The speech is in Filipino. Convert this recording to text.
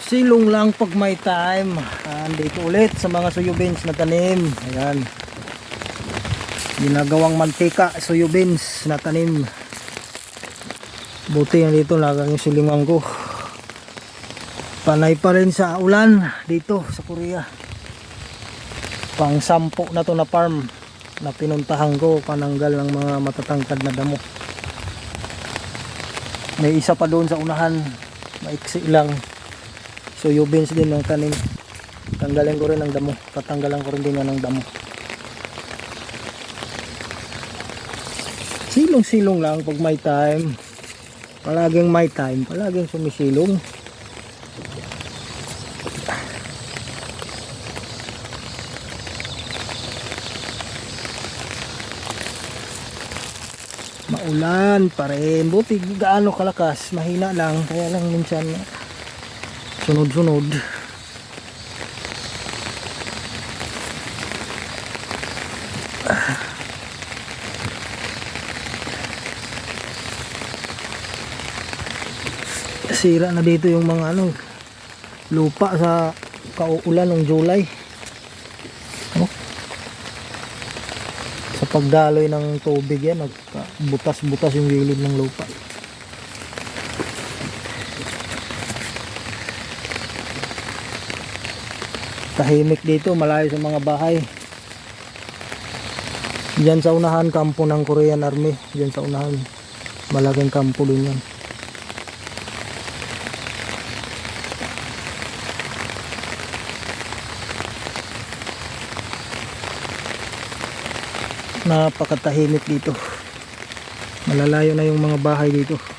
Silong lang pag may time. Andito ulit sa mga soyo beans na tanim. Ayan. Ginagawang mantika, soyo beans na tanim. Buti yan dito, lagang yung silingan ko. Panay pa rin sa ulan dito sa Korea. Pang 10 na to na farm na pinuntahan ko, pananggal ng mga matatangkad na damo. May isa pa doon sa unahan, maiksi lang. Soyo beans din ng tanim. Tanggalin ko rin ang damo. Tatanggalan ko rin din yan ng damo. Silong-silong lang pag may time. Palaging may time. Palaging sumisilong. Maulan pa rin. Buti gaano kalakas. Mahina lang. Kaya lang minsan sunod-sunod. Sira na dito yung mga lupa sa kauulan ng July. Sa pagdaloy ng tubig yan, butas-butas yung gilid ng lupa. Tahimik dito, malayo sa mga bahay. Diyan sa unahan, kampo ng Korean Army. Diyan sa unahan, malaking kampo din yan. Napakatahimik dito. Malalayo na yung mga bahay dito.